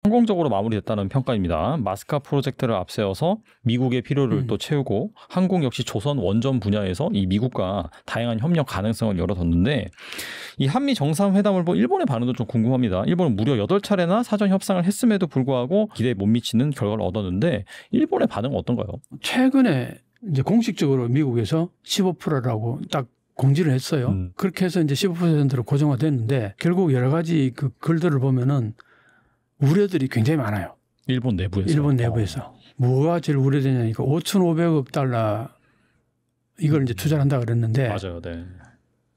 성공적으로 마무리됐다는 평가입니다. 마스카 프로젝트를 앞세워서 미국의 필요를 또 채우고 한국 역시 조선 원전 분야에서 이 미국과 다양한 협력 가능성을 열어뒀는데 이 한미 정상회담을 본 일본의 반응도 좀 궁금합니다. 일본은 무려 8차례나 사전 협상을 했음에도 불구하고 기대에 못 미치는 결과를 얻었는데 일본의 반응은 어떤가요? 최근에 이제 공식적으로 미국에서 15%라고 딱 공지를 했어요. 그렇게 해서 이제 15%로 고정화됐는데 결국 여러 가지 그 글들을 보면은 우려들이 굉장히 많아요. 일본 내부에서. 일본 내부에서. 뭐가 제일 우려되냐니까 5,500억 달러 이걸 이제 투자를 한다 그랬는데 맞아요. 네.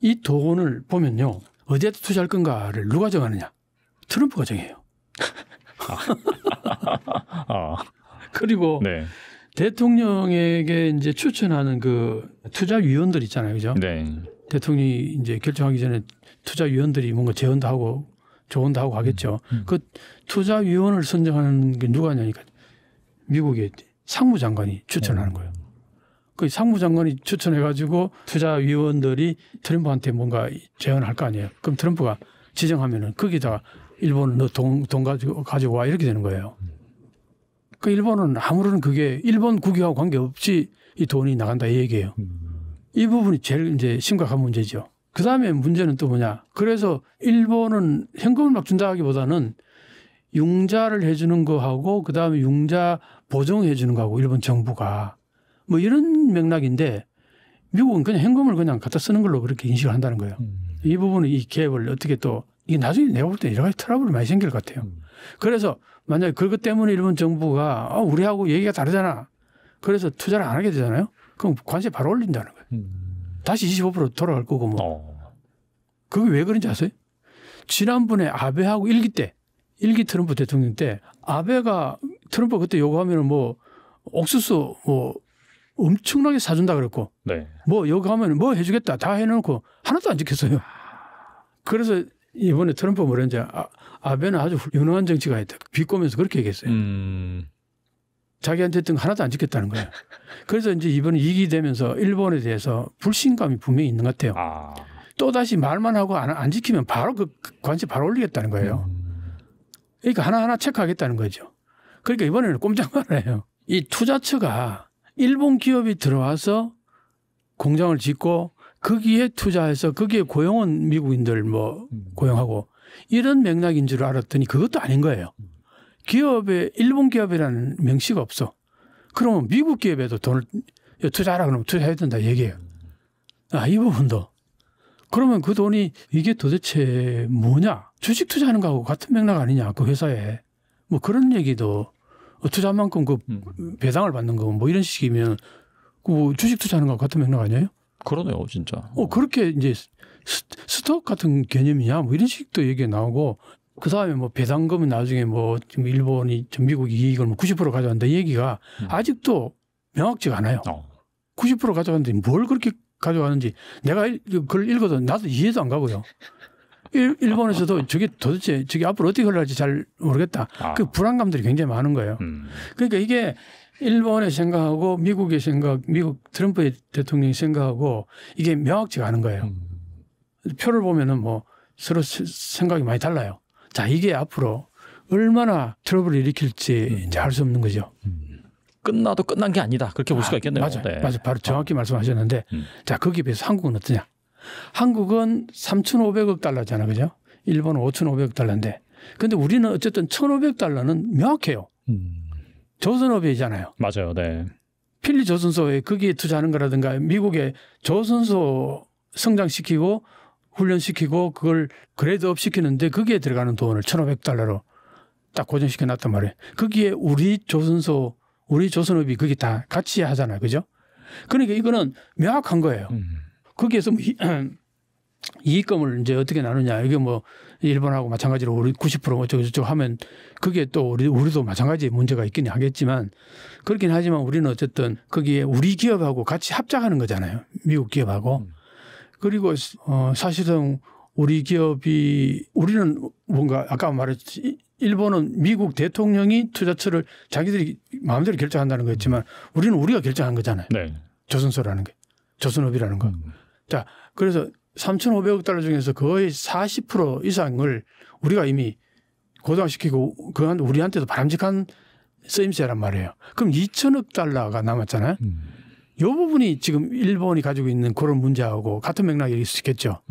이 돈을 보면요. 어디에 투자할 건가를 누가 정하느냐. 트럼프가 정해요. 그리고 네. 대통령에게 이제 추천하는 그 투자위원들 있잖아요. 그죠? 네. 대통령이 이제 결정하기 전에 투자위원들이 뭔가 제언도 하고 조언도 하고 하겠죠. 그 투자위원을 선정하는 게 누가 하냐니까 미국의 상무장관이 추천하는 거예요. 그 상무장관이 추천해가지고 투자위원들이 트럼프한테 뭔가 제언을 할 거 아니에요. 그럼 트럼프가 지정하면은 거기다가 일본은 너 돈 가지고 와 이렇게 되는 거예요. 그 일본은 아무런 그게 일본 국익하고 관계없이 이 돈이 나간다 이 얘기예요. 이 부분이 제일 이제 심각한 문제죠. 그 다음에 문제는 또 뭐냐. 그래서 일본은 현금을 막 준다기보다는 융자를 해주는 거하고 그 다음에 융자 보정해 주는 거하고 일본 정부가 뭐 이런 맥락인데 미국은 그냥 현금을 그냥 갖다 쓰는 걸로 그렇게 인식을 한다는 거예요. 이 부분은 이 갭을 어떻게 또 이게 나중에 내가 볼 때 여러 가지 트러블이 많이 생길 것 같아요. 그래서 만약에 그것 때문에 일본 정부가 우리하고 얘기가 다르잖아. 그래서 투자를 안 하게 되잖아요. 그럼 관세 바로 올린다는 거예요. 다시 25% 돌아갈 거고 뭐. 그게 왜 그런지 아세요? 지난번에 아베하고 일기 트럼프 대통령 때 아베가 트럼프 그때 요구하면 뭐 옥수수 뭐 엄청나게 사준다 그랬고 네. 뭐 요구하면 뭐 해주겠다 다 해놓고 하나도 안 지켰어요. 그래서 이번에 트럼프 뭐랬는지 아베는 아주 유능한 정치가 있다. 비꼬면서 그렇게 얘기했어요. 자기한테 했던 거 하나도 안 지켰다는 거예요. 그래서 이제 이번에 2기 되면서 일본에 대해서 불신감이 분명히 있는 것 같아요. 또다시 말만 하고 안 지키면 바로 그 관세 바로 올리겠다는 거예요. 그러니까 하나하나 체크하겠다는 거죠. 그러니까 이번에는 꼼짝 말아요. 이 투자처가 일본 기업이 들어와서 공장을 짓고 거기에 투자해서 거기에 고용은 미국인들 뭐 고용하고 이런 맥락인 줄 알았더니 그것도 아닌 거예요. 기업에 일본 기업이라는 명시가 없어. 그러면 미국 기업에도 돈을 투자하라 그러면 투자해야 된다 얘기해요. 이 부분도. 그러면 그 돈이 이게 도대체 뭐냐. 주식 투자하는 거하고 같은 맥락 아니냐. 그 회사에. 뭐 그런 얘기도 투자한 만큼 그 배당을 받는 거 뭐 이런 식이면 그 주식 투자하는 거하고 같은 맥락 아니에요? 그러네요, 진짜. 그렇게 이제 스톡 같은 개념이냐 뭐 이런 식도 얘기가 나오고 그 다음에 뭐 배당금은 나중에 뭐 지금 일본이 미국이 이익을 뭐 90% 가져간다 이 얘기가 아직도 명확지가 않아요. 90% 가져갔는데 뭘 그렇게 가져가는지 내가 그걸 읽어도 나도 이해도 안 가고요. 일본에서도 저게 도대체 저게 앞으로 어떻게 흘러갈지 잘 모르겠다. 그 불안감들이 굉장히 많은 거예요. 그러니까 이게 일본의 생각하고 미국의 생각, 미국 트럼프 대통령의 생각하고 이게 명확지가 않은 거예요. 표를 보면은 뭐 서로 생각이 많이 달라요. 자, 이게 앞으로 얼마나 트러블을 일으킬지 이제 알 수 없는 거죠. 끝나도 끝난 게 아니다. 그렇게 볼 수가 있겠네요. 맞아요. 네. 맞아요. 바로 정확히 말씀하셨는데 자, 거기에 비해서 한국은 어떠냐? 한국은 3,500억 달러잖아. 그죠? 일본은 5,500억 달러인데. 근데 우리는 어쨌든 1,500달러는 명확해요. 조선업이잖아요. 맞아요. 네. 필리 조선소에 거기에 투자하는 거라든가 미국의 조선소 성장시키고 훈련시키고 그걸 그레이드업 시키는데 거기에 들어가는 돈을 1,500달러로 딱 고정시켜 놨단 말이에요. 거기에 우리 조선소, 우리 조선업이 거기 다 같이 하잖아요. 그죠? 그러니까 이거는 명확한 거예요. 거기에서 뭐 이익금을 이제 어떻게 나누냐. 이게 뭐 일본하고 마찬가지로 우리 90% 어쩌고저쩌고 하면 그게 또 우리도 마찬가지 문제가 있긴 하겠지만 그렇긴 하지만 우리는 어쨌든 거기에 우리 기업하고 같이 합작하는 거잖아요. 미국 기업하고. 그리고 사실은 우리 기업이 우리는 뭔가 아까 말했지 일본은 미국 대통령이 투자처를 자기들이 마음대로 결정한다는 거였지만 우리는 우리가 결정한 거잖아요. 네. 조선소라는 게. 조선업이라는 거. 자, 그래서 3,500억 달러 중에서 거의 40% 이상을 우리가 이미 고도화시키고 그건 우리한테도 바람직한 쓰임새란 말이에요. 그럼 2천억 달러가 남았잖아요. 이 부분이 지금 일본이 가지고 있는 그런 문제하고 같은 맥락이 있겠죠.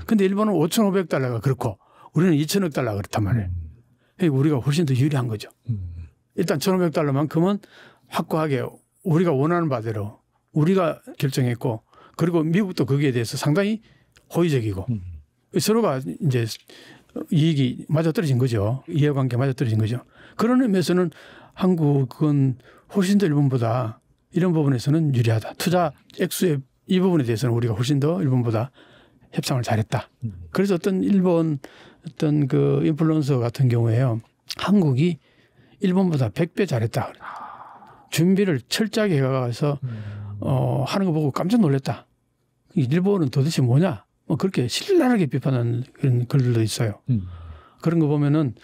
근데 일본은 5,500달러가 그렇고 우리는 2천억 달러가 그렇단 말이에요. 그러니까 우리가 훨씬 더 유리한 거죠. 일단 1,500달러만큼은 확고하게 우리가 원하는 바대로 우리가 결정했고 그리고 미국도 거기에 대해서 상당히 호의적이고 서로가 이제 이익이 맞아떨어진 거죠. 이해관계 맞아떨어진 거죠. 그런 의미에서는 한국은 훨씬 더 일본보다 이런 부분에서는 유리하다. 투자 액수의 이 부분에 대해서는 우리가 훨씬 더 일본보다 협상을 잘했다. 그래서 어떤 일본 어떤 그 인플루언서 같은 경우에요. 한국이 일본보다 100배 잘했다. 준비를 철저하게 해가서 하는 거 보고 깜짝 놀랐다. 일본은 도대체 뭐냐? 뭐 그렇게 신랄하게 비판하는 그런 글들도 있어요. 그런 거 보면은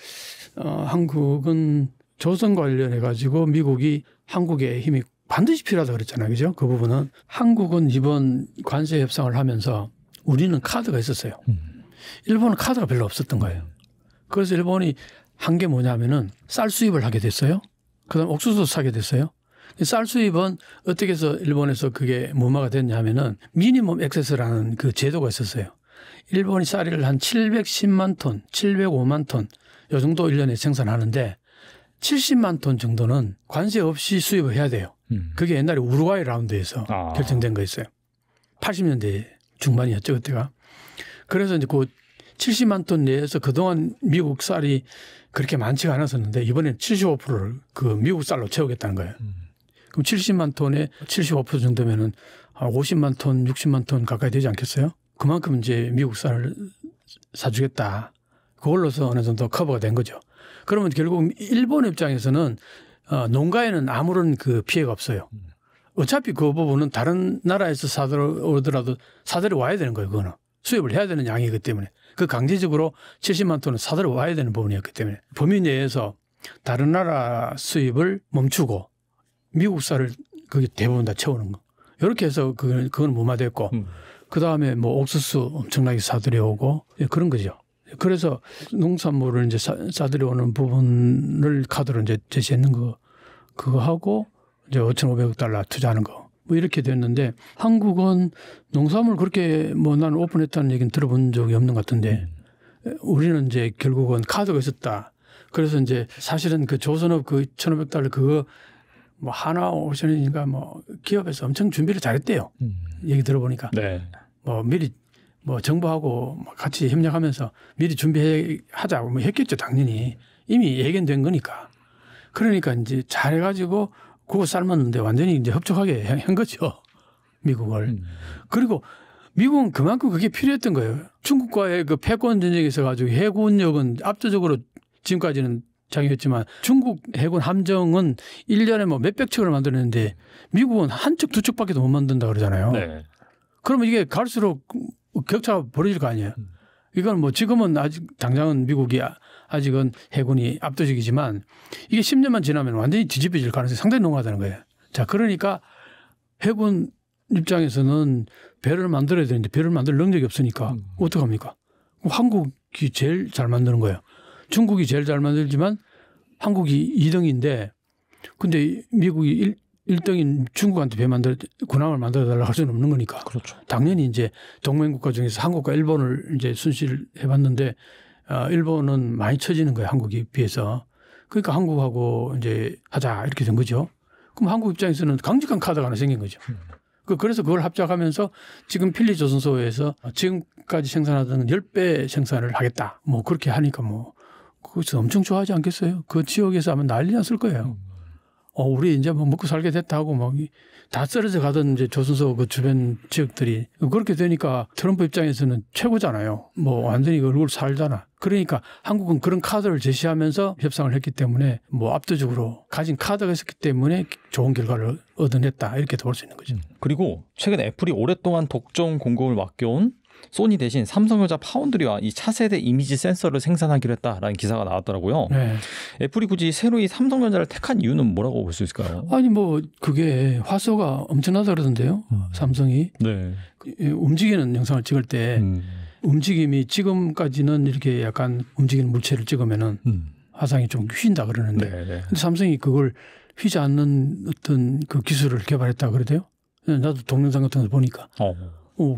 한국은 조선 관련해 가지고 미국이 한국의 힘이 반드시 필요하다 그랬잖아요. 그죠? 그 부분은 한국은 이번 관세 협상을 하면서 우리는 카드가 있었어요. 일본은 카드가 별로 없었던 거예요. 그래서 일본이 한 게 뭐냐면은 쌀 수입을 하게 됐어요. 그다음 옥수수 사게 됐어요. 쌀 수입은 어떻게 해서 일본에서 그게 무마가 됐냐면은 미니멈 액세스라는 그 제도가 있었어요. 일본이 쌀을 한 710만 톤, 705만 톤 요 정도 1년에 생산하는데 70만 톤 정도는 관세 없이 수입을 해야 돼요. 그게 옛날에 우루과이 라운드에서 결정된 거였어요. 80년대 중반이었죠, 그때가. 그래서 이제 그 70만 톤 내에서 그동안 미국 쌀이 그렇게 많지가 않았었는데 이번엔 75%를 그 미국 쌀로 채우겠다는 거예요. 그럼 70만 톤에 75% 정도면은 50만 톤, 60만 톤 가까이 되지 않겠어요? 그만큼 이제 미국 쌀을 사주겠다. 그걸로서 어느 정도 커버가 된 거죠. 그러면 결국 일본 입장에서는 농가에는 아무런 그 피해가 없어요. 어차피 그 부분은 다른 나라에서 사들어오더라도 사들여 와야 되는 거예요. 그거는 수입을 해야 되는 양이기 때문에 그 강제적으로 70만 톤을 사들여 와야 되는 부분이었기 때문에 범위 내에서 다른 나라 수입을 멈추고 미국 쌀을 거기 대부분 다 채우는 거. 이렇게 해서 그건 무마됐고 그 다음에 뭐 옥수수 엄청나게 사들여오고 그런 거죠. 그래서 농산물을 이제 사들여오는 부분을 카드로 이제 제시했는 그거 하고 이제 5,500억 달러 투자하는 거. 뭐 이렇게 됐는데 한국은 농산물 그렇게 뭐 나는 오픈했다는 얘기는 들어본 적이 없는 것 같은데 우리는 이제 결국은 카드가 있었다. 그래서 이제 사실은 그 조선업 그 1,500달러 그거 뭐 하나오션인가 뭐 기업에서 엄청 준비를 잘했대요. 얘기 들어보니까. 네. 뭐 미리 뭐 정부하고 같이 협력하면서 미리 준비하자고 뭐 했겠죠. 당연히. 이미 예견된 거니까. 그러니까 이제 잘해가지고 그거 삶았는데 완전히 이제 흡족하게 한 거죠. 미국을. 그리고 미국은 그만큼 그게 필요했던 거예요. 중국과의 그 패권 전쟁이 있어가지고 해군력은 압도적으로 지금까지는 장이었지만 중국 해군 함정은 1년에 뭐 몇백 척을 만드는데 미국은 한 척, 두 척밖에 못 만든다 그러잖아요. 네. 그러면 이게 갈수록 격차가 벌어질 거 아니에요. 이건 뭐 지금은 아직 당장은 미국이 아직은 해군이 압도적이지만 이게 10년만 지나면 완전히 뒤집어질 가능성이 상당히 높아다는 거예요. 자, 그러니까 해군 입장에서는 배를 만들어야 되는데 배를 만들 능력이 없으니까 어떡합니까? 한국이 제일 잘 만드는 거예요. 중국이 제일 잘 만들지만 한국이 2등인데 근데 미국이 1등인 중국한테 군함을 만들어달라고 할 수는 없는 거니까. 그렇죠. 당연히 이제 동맹국가 중에서 한국과 일본을 이제 순시를 해봤는데 일본은 많이 처지는 거예요. 한국에 비해서. 그러니까 한국하고 이제 하자 이렇게 된 거죠. 그럼 한국 입장에서는 강직한 카드가 하나 생긴 거죠. 그래서 그걸 합작하면서 지금 필리조선소에서 지금까지 생산하던 10배 생산을 하겠다. 뭐 그렇게 하니까 뭐 그것도 엄청 좋아하지 않겠어요? 그 지역에서 하면 난리 났을 거예요. 우리 이제 뭐 먹고 살게 됐다고 막 다 쓰러져 가던 이제 조선소 그 주변 지역들이 그렇게 되니까 트럼프 입장에서는 최고잖아요. 뭐 완전히 얼굴 살잖아. 그러니까 한국은 그런 카드를 제시하면서 협상을 했기 때문에 뭐 압도적으로 가진 카드가 있었기 때문에 좋은 결과를 얻어냈다. 이렇게 볼 수 있는 거죠. 그리고 최근 애플이 오랫동안 독점 공급을 맡겨온 소니 대신 삼성전자 파운드리와 이 차세대 이미지 센서를 생산하기로 했다라는 기사가 나왔더라고요. 네. 애플이 굳이 새로 이 삼성전자를 택한 이유는 뭐라고 볼 수 있을까요? 아니 뭐 그게 화소가 엄청나다 그러던데요. 삼성이. 네. 움직이는 영상을 찍을 때 움직임이 지금까지는 이렇게 약간 움직이는 물체를 찍으면은 화상이 좀 휜다 그러는데 네. 근데 삼성이 그걸 휘지 않는 어떤 그 기술을 개발했다 그러대요. 나도 동영상 같은 거 보니까.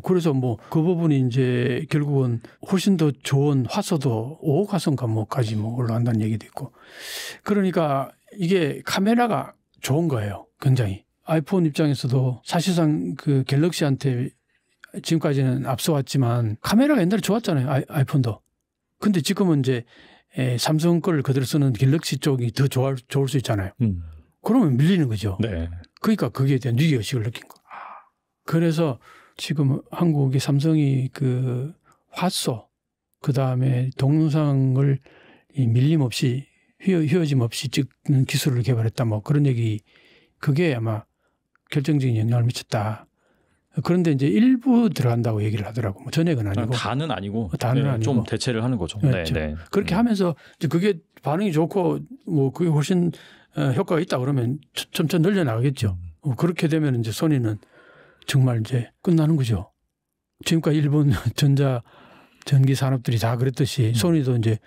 그래서 뭐 그 부분이 이제 결국은 훨씬 더 좋은 화소도 5억 화소인가 뭐까지 뭐 올라간다는 얘기도 있고. 그러니까 이게 카메라가 좋은 거예요. 굉장히. 아이폰 입장에서도 사실상 그 갤럭시한테 지금까지는 앞서왔지만 카메라가 옛날에 좋았잖아요. 아이폰도. 근데 지금은 이제 삼성 걸 그대로 쓰는 갤럭시 쪽이 더 좋을 수 있잖아요. 그러면 밀리는 거죠. 네. 그러니까 거기에 대한 위기의식을 느낀 거. 그래서 지금 한국이 삼성이 그 화소 그다음에 동영상을 밀림 없이 휘어짐 없이 찍는 기술을 개발했다 뭐 그런 얘기 그게 아마 결정적인 영향을 미쳤다. 그런데 이제 일부 들어간다고 얘기를 하더라고. 뭐 전액은 아니고. 다는 아니고. 다는 아니고. 좀 대체를 하는 거죠. 그렇죠. 네. 그렇게 하면서 이제 그게 반응이 좋고 뭐 그게 훨씬 효과가 있다 그러면 점점 늘려나가겠죠. 그렇게 되면 이제 소니는 정말 이제 끝나는 거죠. 지금까지 일본 전기 산업들이 다 그랬듯이 소니도 이제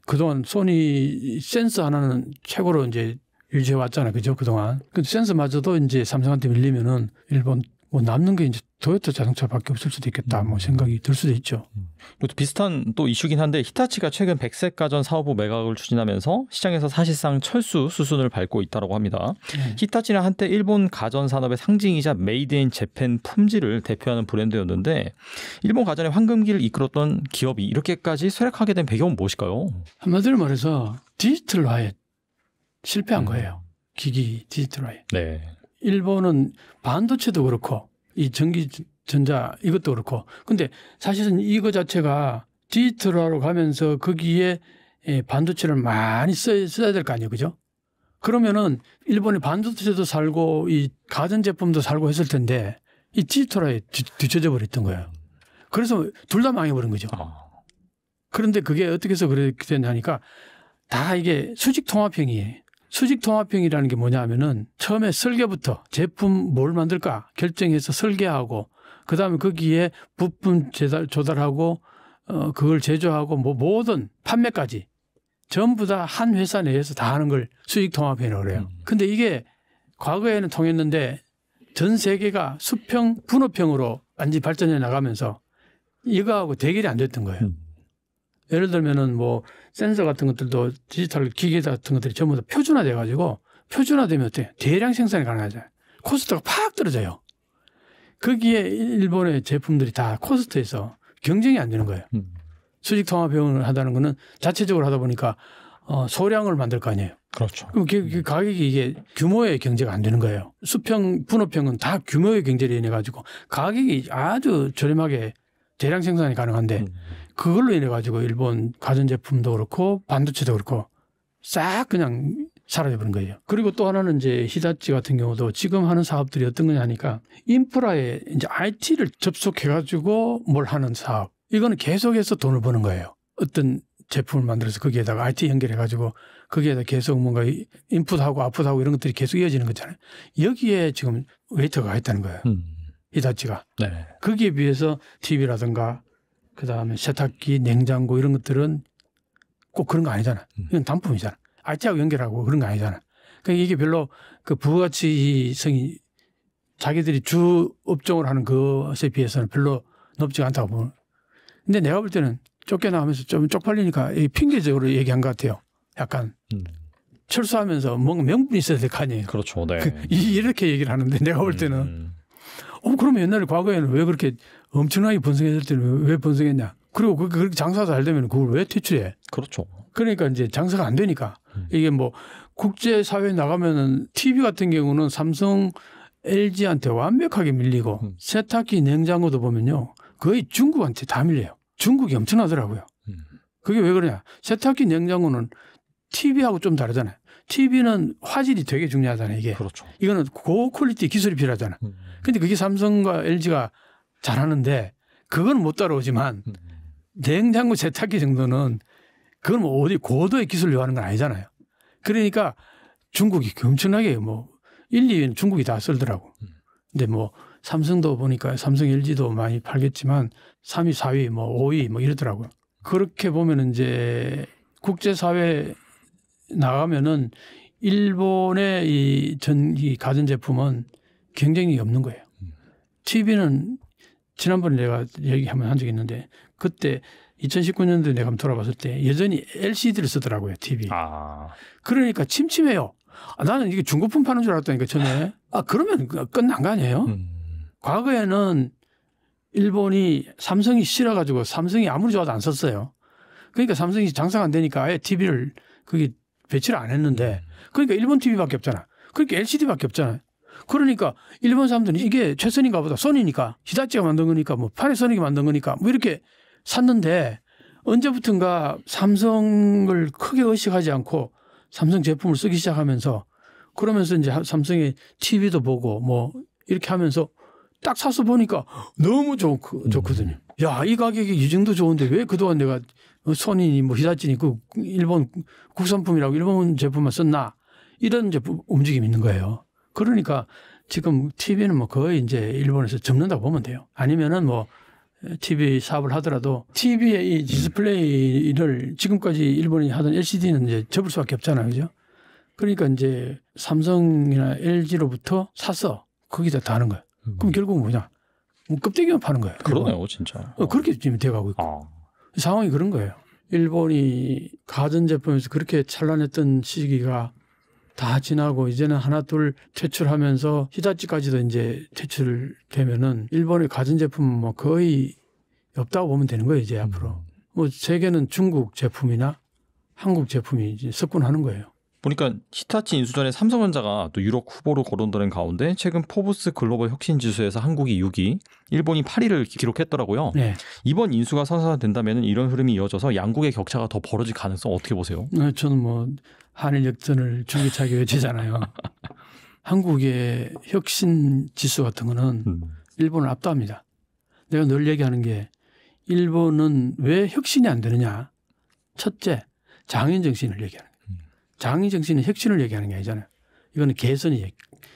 그동안 소니 센서 하나는 최고로 이제 유지해 왔잖아요. 그죠? 그동안. 근데 센서마저도 이제 삼성한테 밀리면은 일본 뭐 남는 게 이제 토요타 자동차밖에 없을 수도 있겠다. 뭐 생각이 들 수도 있죠. 그것도 비슷한 또 이슈긴 한데 히타치가 최근 백색 가전 사업부 매각을 추진하면서 시장에서 사실상 철수 수순을 밟고 있다고 합니다. 히타치는 한때 일본 가전 산업의 상징이자 메이드 인 재팬 품질을 대표하는 브랜드였는데 일본 가전의 황금기를 이끌었던 기업이 이렇게까지 쇠락하게 된 배경은 무엇일까요? 한마디로 말해서 디지털화에 실패한 거예요. 기기 디지털화에. 네. 일본은 반도체도 그렇고 이 전기전자 이것도 그렇고 근데 사실은 이거 자체가 디지털화로 가면서 거기에 반도체를 많이 써야 될 거 아니에요. 그죠? 그러면은 일본의 반도체도 살고 이 가전제품도 살고 했을 텐데 이 디지털화에 뒤쳐져 버렸던 거예요. 그래서 둘 다 망해버린 거죠. 그런데 그게 어떻게 해서 그렇게 됐냐니까 다 이게 수직통합형이에요. 수직통합형이라는 게 뭐냐 하면은 처음에 설계부터 제품 뭘 만들까 결정해서 설계하고 그다음에 거기에 부품 조달하고 그걸 제조하고 뭐 모든 판매까지 전부 다 한 회사 내에서 다 하는 걸 수직통합형이라고 그래요. 근데 이게 과거에는 통했는데 전 세계가 수평 분업형으로 완전히 발전해 나가면서 이거하고 대결이 안 됐던 거예요. 예를 들면은 뭐 센서 같은 것들도 디지털 기계 같은 것들이 전부 다 표준화돼 가지고 표준화되면 어때요? 대량 생산이 가능하잖아요. 코스트가 팍 떨어져요. 거기에 일본의 제품들이 다 코스트에서 경쟁이 안 되는 거예요. 수직 통합형을 하다는 거는 자체적으로 하다 보니까 소량을 만들 거 아니에요. 그렇죠. 그럼 그 가격이 이게 규모의 경제가 안 되는 거예요. 수평, 분업형은 다 규모의 경제를 인해 가지고 가격이 아주 저렴하게 대량 생산이 가능한데 그걸로 인해 가지고 일본 가전제품도 그렇고 반도체도 그렇고 싹 그냥 사라져버린 거예요. 그리고 또 하나는 이제 히다치 같은 경우도 지금 하는 사업들이 어떤 거냐 하니까 인프라에 이제 IT를 접속해 가지고 뭘 하는 사업. 이거는 계속해서 돈을 버는 거예요. 어떤 제품을 만들어서 거기에다가 IT 연결해 가지고 거기에다 계속 뭔가 인풋하고 아웃풋하고 이런 것들이 계속 이어지는 거잖아요. 여기에 지금 웨이터가 가 있다는 거예요. 히다치가. 네. 거기에 비해서 TV라든가 그다음에 세탁기, 냉장고 이런 것들은 꼭 그런 거 아니잖아. 이건 단품이잖아. IT하고 연결하고 그런 거 아니잖아. 그러니까 이게 별로 그 부가가치성이 자기들이 주 업종을 하는 것에 비해서는 별로 높지 않다고 보는. 근데 내가 볼 때는 쫓겨나가면서 좀 쪽팔리니까 핑계적으로 얘기한 것 같아요. 약간 철수하면서 뭔가 명분이 있어야 될 거 아니에요. 그렇죠. 네. 이렇게 얘기를 하는데 내가 볼 때는 그러면 옛날에 과거에는 왜 그렇게 엄청나게 번성했을 때는 왜 번성했냐. 그리고 그렇게 장사가 잘 되면 그걸 왜 퇴출해. 그렇죠. 그러니까 이제 장사가 안 되니까 이게 뭐 국제사회에 나가면은 TV 같은 경우는 삼성, LG한테 완벽하게 밀리고 세탁기, 냉장고도 보면요. 거의 중국한테 다 밀려요. 중국이 엄청나더라고요. 그게 왜 그러냐. 세탁기, 냉장고는 TV하고 좀 다르잖아요. TV는 화질이 되게 중요하잖아요. 이게. 그렇죠. 이거는 고퀄리티 기술이 필요하잖아. 근데 그게 삼성과 LG가 잘하는데 그건 못 따라오지만 냉장고 세탁기 정도는 그건 뭐 어디 고도의 기술을 요하는 건 아니잖아요. 그러니까 중국이 엄청나게 뭐 1, 2위는 중국이 다 쓸더라고. 근데 뭐 삼성도 보니까 삼성, LG도 많이 팔겠지만 3위, 4위, 뭐 5위 뭐 이러더라고요. 그렇게 보면 이제 국제사회 나가면은 일본의 이 가전제품은 경쟁력이 없는 거예요. TV는 지난번에 내가 얘기 한번 한 적이 있는데 그때 2019년도에 내가 한번 돌아봤을 때 여전히 LCD를 쓰더라고요. TV. 그러니까 침침해요. 나는 이게 중고품 파는 줄 알았다니까 처음에. 그러면 끝난 거 아니에요? 과거에는 일본이 삼성이 싫어가지고 삼성이 아무리 좋아도 안 썼어요. 그러니까 삼성이 장사가 안 되니까 아예 TV를 그게 배치를 안 했는데 그러니까 일본 TV밖에 없잖아. 그러니까 LCD밖에 없잖아요. 그러니까 일본 사람들은 이게 최선인가 보다. 소니니까 히다치가 만든 거니까 뭐 파나소닉이 만든 거니까 뭐 이렇게 샀는데 언제부턴가 삼성을 크게 의식하지 않고 삼성 제품을 쓰기 시작하면서 그러면서 이제 삼성의 TV도 보고 뭐 이렇게 하면서 딱 사서 보니까 너무 좋거든요. 야, 이 가격이 이 정도 좋은데 왜 그동안 내가 소니니 뭐 히다치니 그 일본 국산품이라고 일본 제품만 썼나 이런 제품 움직임이 있는 거예요. 그러니까 지금 TV는 뭐 거의 이제 일본에서 접는다고 보면 돼요. 아니면은 뭐 TV 사업을 하더라도 TV의 이 디스플레이를 지금까지 일본이 하던 LCD는 이제 접을 수밖에 없잖아요. 그죠? 그러니까 이제 삼성이나 LG로부터 사서 거기다 다 하는 거예요. 그럼 결국은 뭐냐? 뭐 껍데기만 파는 거예요. 그러네요, 진짜. 그렇게 지금 돼가고 있고. 상황이 그런 거예요. 일본이 가전제품에서 그렇게 찬란했던 시기가 다 지나고 이제는 하나 둘 퇴출하면서 히다치까지도 이제 퇴출되면은 일본의 가전제품은 뭐 거의 없다고 보면 되는 거예요, 이제 앞으로. 뭐 세계는 중국 제품이나 한국 제품이 이제 석권하는 거예요. 보니까 히타치 인수전에 삼성전자가 또 유럽 후보로 거론되는 가운데 최근 포브스 글로벌 혁신 지수에서 한국이 6위, 일본이 8위를 기록했더라고요. 네. 이번 인수가 선사된다면 이런 흐름이 이어져서 양국의 격차가 더 벌어질 가능성 어떻게 보세요? 저는 뭐 한일 역전을 줄기차게 외치잖아요. 한국의 혁신 지수 같은 거는 일본을 압도합니다. 내가 늘 얘기하는 게 일본은 왜 혁신이 안 되느냐. 첫째, 장인 정신을 얘기하는 거예요. 장인 정신은 혁신을 얘기하는 게 아니잖아요. 이거는 개선이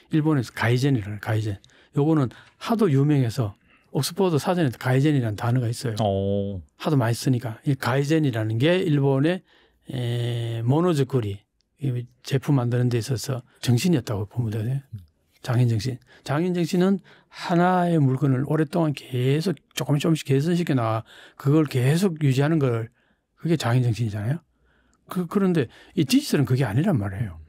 일본에서 가이젠이라는 가이젠. 요거는 하도 유명해서 옥스퍼드 사전에 가이젠이라는 단어가 있어요. 하도 많이 쓰니까 이 가이젠이라는 게 일본의 모노즈쿠리 제품 만드는 데 있어서 정신이었다고 보면 돼요. 장인 정신. 장인 정신은 하나의 물건을 오랫동안 계속 조금씩 개선시켜 나가 그걸 계속 유지하는 걸 그게 장인 정신이잖아요. 그런데 이 디지털은 그게 아니란 말이에요.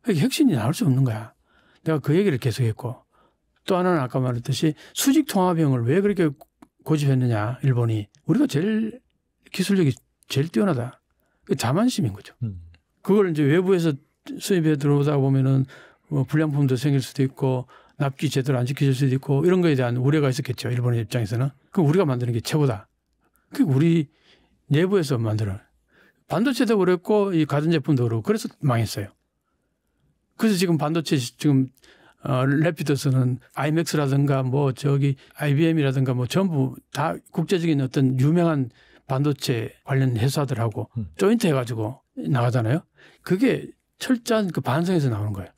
그게 혁신이 나올 수 없는 거야. 내가 그 얘기를 계속했고 또 하나는 아까 말했듯이 수직 통합형을 왜 그렇게 고집했느냐 일본이. 우리가 제일 기술력이 제일 뛰어나다. 그 자만심인 거죠. 그걸 이제 외부에서 수입해 들어오다 보면은 뭐 불량품도 생길 수도 있고 납기 제대로 안 지켜질 수도 있고 이런 거에 대한 우려가 있었겠죠. 일본의 입장에서는. 그럼 우리가 만드는 게 최고다. 그게 우리 내부에서 만들어요. 반도체도 그랬고 이 가전제품도 그렇고 그래서 망했어요. 그래서 지금 반도체 지금 래피더스는 IMAX라든가 뭐 저기 IBM이라든가 뭐 전부 다 국제적인 어떤 유명한 반도체 관련 회사들하고 조인트 해가지고 나가잖아요. 그게 철저한 그 반성에서 나오는 거예요.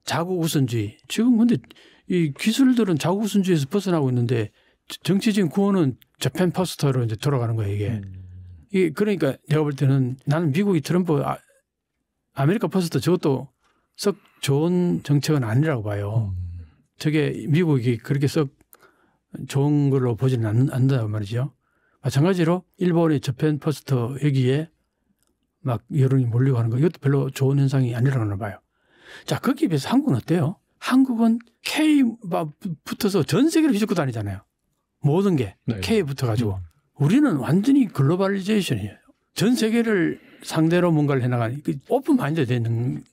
자국 우선주의. 지금 근데 이 기술들은 자국 우선주의에서 벗어나고 있는데 정치적인 구호는 재팬 퍼스트로 이제 돌아가는 거예요, 이게. 그러니까 내가 볼 때는 나는 미국이 트럼프 아메리카 퍼스트 저것도 썩 좋은 정책은 아니라고 봐요. 저게 미국이 그렇게 썩 좋은 걸로 보지는 않는단 말이죠. 마찬가지로 일본의 재팬 퍼스트 여기에 막 여론이 몰리고 하는 거 이것도 별로 좋은 현상이 아니라고 봐요. 자, 거기에 비해서 한국은 어때요? 한국은 K 붙어서 전 세계를 휘젓고 다니잖아요. 모든 게 K 붙어가지고. 우리는 완전히 글로벌리제이션이에요. 전 세계를 상대로 뭔가를 해나가는 오픈 마인드 되는